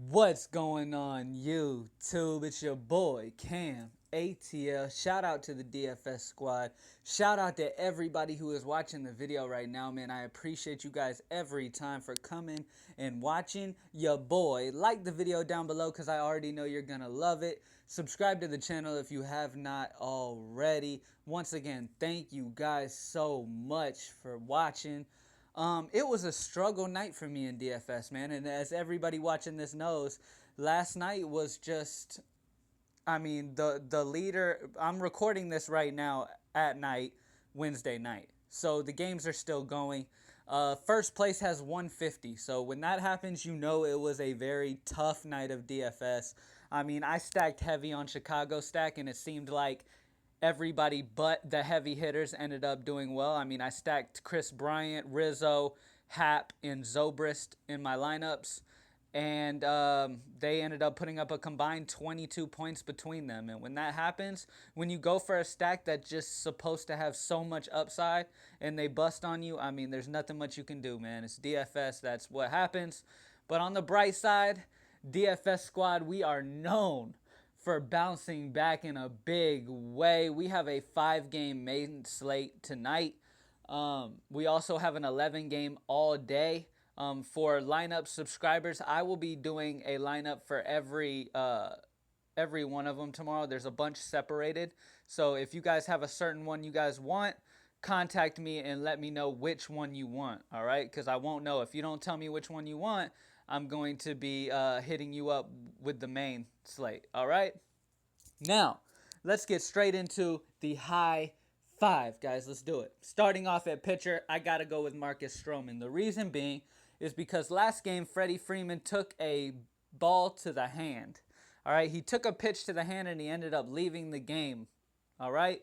What's going on YouTube? It's your boy Cam ATL. Shout out to the DFS squad. Shout out to everybody who is watching the video right now, man. I appreciate you guys every time for coming and watching your boy. Like the video down below because I already know you're gonna love it. Subscribe to the channel if you have not already. Once again, thank you guys so much for watching. It was a struggle night for me in DFS, man. And as everybody watching this knows, last night was just, the leader. I'm recording this right now at night, Wednesday night. So the games are still going. First place has 150. So when that happens, you know it was a very tough night of DFS. I stacked heavy on Chicago stack, and it seemed like everybody but the heavy hitters ended up doing well. I stacked Chris Bryant, Rizzo, Hap, and Zobrist in my lineups, and they ended up putting up a combined 22 points between them. And when that happens, when you go for a stack that's just supposed to have so much upside and they bust on you, there's nothing much you can do, man. It's DFS. That's what happens. But on the bright side, DFS squad, we are known for bouncing back in a big way. We have a 5-game main slate tonight. We also have an 11-game all day. For lineup subscribers, I will be doing a lineup for every one of them tomorrow. There's a bunch separated. So if you guys have a certain one you guys want, contact me and let me know which one you want, all right? Because I won't know. If you don't tell me which one you want, I'm going to be hitting you up with the main slate, all right? Now, let's get straight into the high five, guys. Let's do it. Starting off at pitcher, I got to go with Marcus Stroman. The reason being is because last game, Freddie Freeman took a ball to the hand. All right, he took a pitch to the hand and he ended up leaving the game. All right.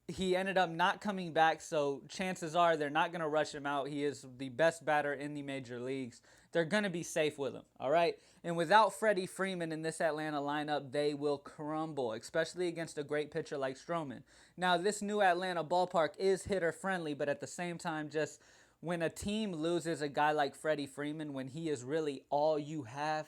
He ended up not coming back, so chances are they're not going to rush him out. He is the best batter in the major leagues. They're going to be safe with him, all right? And without Freddie Freeman in this Atlanta lineup, they will crumble, especially against a great pitcher like Stroman. Now, this new Atlanta ballpark is hitter-friendly, but at the same time, just when a team loses a guy like Freddie Freeman, when he is really all you have,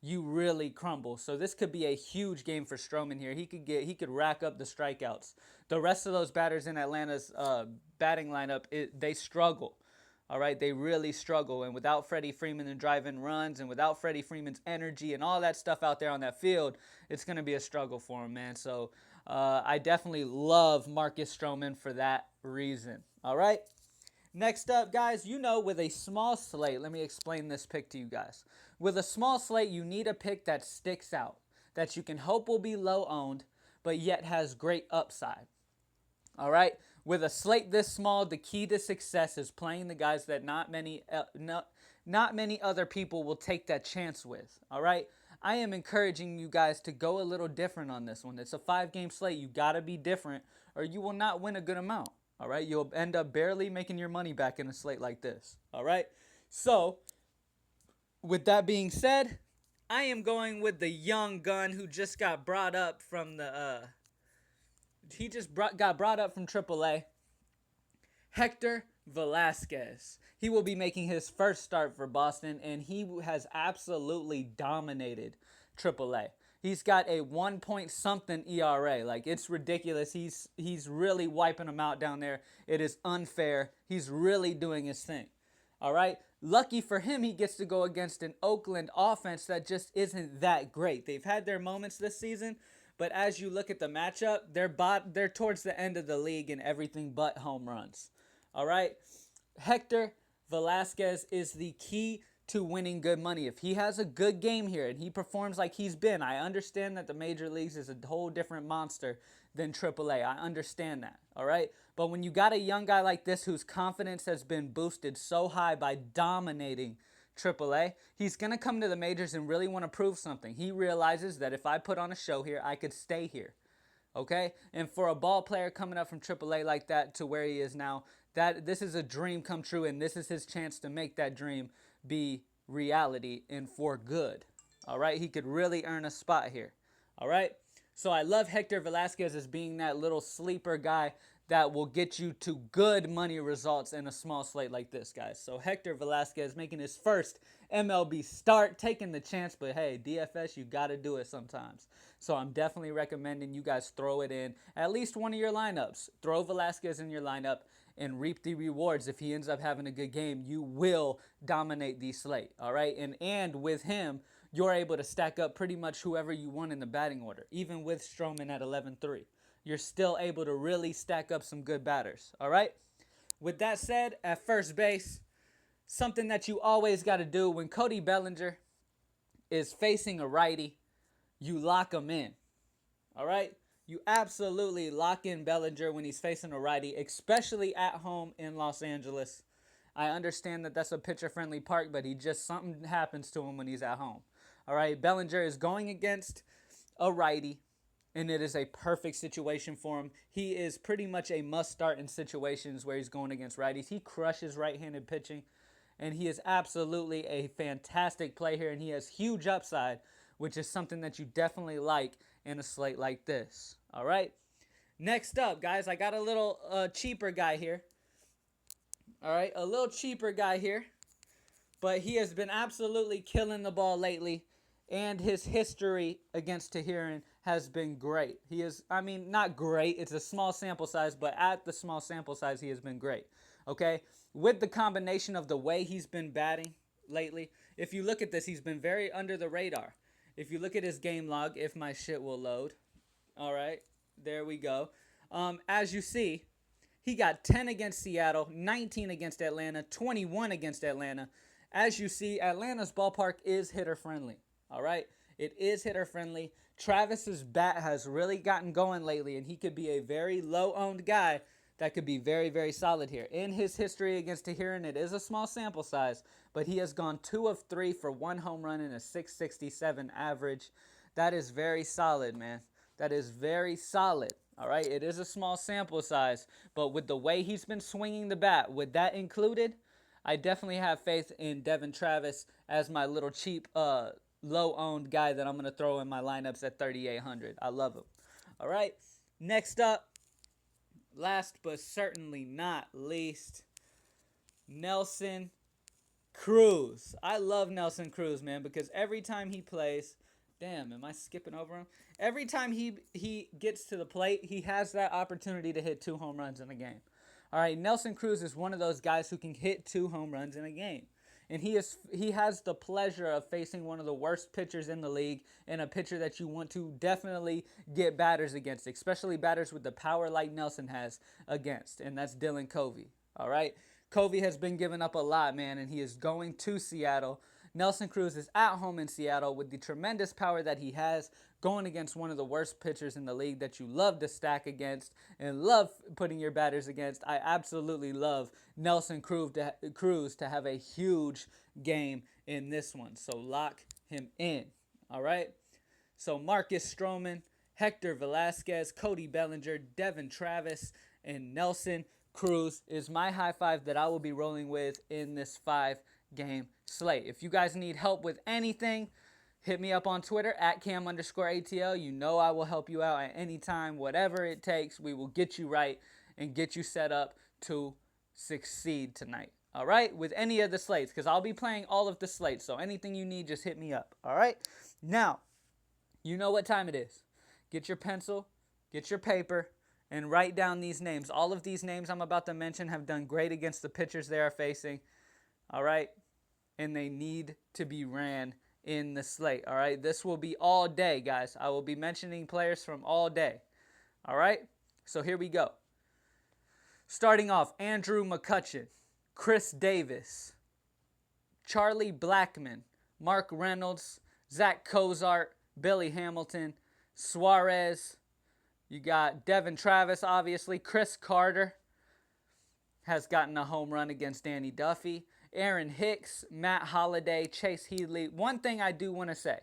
you really crumble. So this could be a huge game for Stroman here. He could rack up the strikeouts. The rest of those batters in Atlanta's batting lineup, they struggle. All right, they really struggle. And without Freddie Freeman and driving runs, and without Freddie Freeman's energy and all that stuff out there on that field, it's going to be a struggle for him, man. So I definitely love Marcus Stroman for that reason. All right. Next up, guys, with a small slate, let me explain this pick to you guys. With a small slate, you need a pick that sticks out, that you can hope will be low owned, but yet has great upside. All right? With a slate this small, the key to success is playing the guys that not many other people will take that chance with. All right? I am encouraging you guys to go a little different on this one. It's a 5-game slate. You got to be different or you will not win a good amount. All right? You'll end up barely making your money back in a slate like this. All right? So, with that being said, I am going with the young gun who just got brought up from the got brought up from AAA. Hector Velasquez. He will be making his first start for Boston, and he has absolutely dominated AAA. He's got a 1 point something ERA. Like, it's ridiculous. He's really wiping them out down there. It is unfair. He's really doing his thing. All right? Lucky for him, he gets to go against an Oakland offense that just isn't that great. They've had their moments this season, but as you look at the matchup, they're towards the end of the league in everything but home runs. All right? Hector Velasquez is the key to winning good money. If he has a good game here and he performs like he's been, I understand that the major leagues is a whole different monster than AAA. I understand that, all right? But when you got a young guy like this whose confidence has been boosted so high by dominating AAA, he's going to come to the majors and really want to prove something. He realizes that if I put on a show here, I could stay here. Okay? And for a ball player coming up from AAA like that to where he is now, this is a dream come true, and this is his chance to make that dream be reality and for good. All right? He could really earn a spot here. All right? So I love Hector Velasquez as being that little sleeper guy that will get you to good money results in a small slate like this, guys. So Hector Velasquez making his first MLB start, taking the chance, but hey, DFS, you got to do it sometimes. So I'm definitely recommending you guys throw it in at least one of your lineups. Throw Velasquez in your lineup and reap the rewards. If he ends up having a good game, you will dominate the slate, all right? And with him, you're able to stack up pretty much whoever you want in the batting order, even with Stroman at 11-3. You're still able to really stack up some good batters, all right? With that said, at first base, something that you always got to do when Cody Bellinger is facing a righty, you lock him in, all right? You absolutely lock in Bellinger when he's facing a righty, especially at home in Los Angeles. I understand that that's a pitcher-friendly park, but something happens to him when he's at home. All right, Bellinger is going against a righty, and it is a perfect situation for him. He is pretty much a must-start in situations where he's going against righties. He crushes right-handed pitching, and he is absolutely a fantastic play here, and he has huge upside, which is something that you definitely like in a slate like this. All right, next up, guys, I got a little cheaper guy here. All right, a little cheaper guy here, but he has been absolutely killing the ball lately, and his history against Teheran has been great. He is, I mean, not great. It's a small sample size, but at the small sample size, he has been great. Okay, with the combination of the way he's been batting lately, if you look at this, he's been very under the radar. If you look at his game log, if my shit will load, all right, there we go. As you see, he got 10 against Seattle, 19 against Atlanta, 21 against Atlanta. As you see, Atlanta's ballpark is hitter-friendly, all right? It is hitter-friendly. Travis's bat has really gotten going lately, and he could be a very low-owned guy that could be very, very solid here. In his history against Teheran, it is a small sample size, but he has gone 2 of 3 for 1 home run and a 667 average. That is very solid, man. That is very solid. All right, it is a small sample size, but with the way he's been swinging the bat, with that included, I definitely have faith in Devin Travis as my little cheap, low-owned guy that I'm going to throw in my lineups at 3,800. I love him. All right, next up, last but certainly not least, Nelson Cruz. I love Nelson Cruz, man, because every time he plays, damn, am I skipping over him? Every time he gets to the plate, he has that opportunity to hit 2 home runs in a game. All right, Nelson Cruz is one of those guys who can hit 2 home runs in a game. And he has the pleasure of facing one of the worst pitchers in the league, and a pitcher that you want to definitely get batters against, especially batters with the power like Nelson has against, and that's Dylan Covey. All right, Covey has been giving up a lot, man, and he is going to Seattle. Nelson Cruz is at home in Seattle with the tremendous power that he has, going against one of the worst pitchers in the league that you love to stack against and love putting your batters against. I absolutely love Nelson Cruz to have a huge game in this one. So lock him in. All right. So Marcus Stroman, Hector Velasquez, Cody Bellinger, Devin Travis, and Nelson Cruz is my high five that I will be rolling with in this 5-game slate. If you guys need help with anything, hit me up on Twitter at @cam_ATL. You know I will help you out at any time. Whatever it takes, we will get you right and get you set up to succeed tonight. All right? With any of the slates, because I'll be playing all of the slates. So anything you need, just hit me up. All right? Now, you know what time it is. Get your pencil, get your paper, and write down these names. All of these names I'm about to mention have done great against the pitchers they are facing. All right? And they need to be ran in the slate. All right? This will be all day, guys. I will be mentioning players from all day. All right? So here we go. Starting off, Andrew McCutchen, Chris Davis, Charlie Blackmon, Mark Reynolds, Zach Cozart, Billy Hamilton, Suarez. You got Devin Travis, obviously. Chris Carter has gotten a home run against Danny Duffy. Aaron Hicks, Matt Holliday, Chase Headley. One thing I do want to say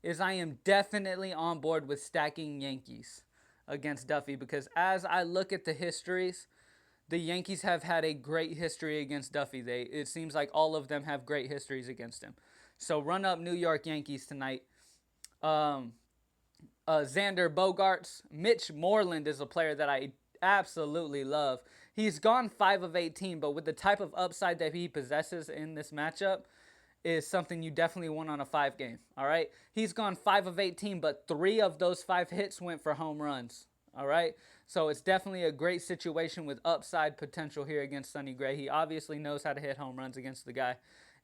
is I am definitely on board with stacking Yankees against Duffy, because as I look at the histories, the Yankees have had a great history against Duffy. It seems like all of them have great histories against him. So run up New York Yankees tonight. Xander Bogaerts. Mitch Moreland is a player that I absolutely love. He's gone 5 of 18, but with the type of upside that he possesses in this matchup, is something you definitely want on a 5 game. All right. He's gone 5 of 18, but 3 of those 5 hits went for home runs. All right. So it's definitely a great situation with upside potential here against Sonny Gray. He obviously knows how to hit home runs against the guy.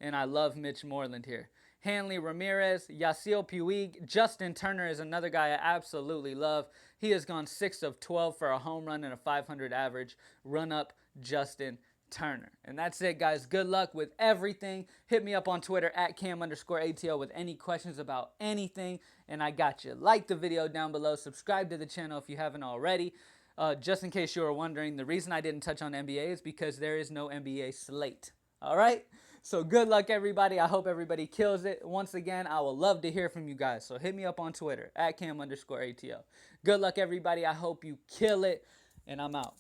And I love Mitch Moreland here. Hanley Ramirez, Yasiel Puig, Justin Turner is another guy I absolutely love. He has gone 6 of 12 for a home run and a 500 average. Run up Justin Turner. And that's it, guys. Good luck with everything. Hit me up on Twitter at Cam_ATL with any questions about anything, and I got you. Like the video down below. Subscribe to the channel if you haven't already. Just in case you were wondering, the reason I didn't touch on NBA is because there is no NBA slate. All right? So good luck, everybody. I hope everybody kills it. Once again, I will love to hear from you guys. So hit me up on Twitter at Cam_ATL. Good luck, everybody. I hope you kill it, and I'm out.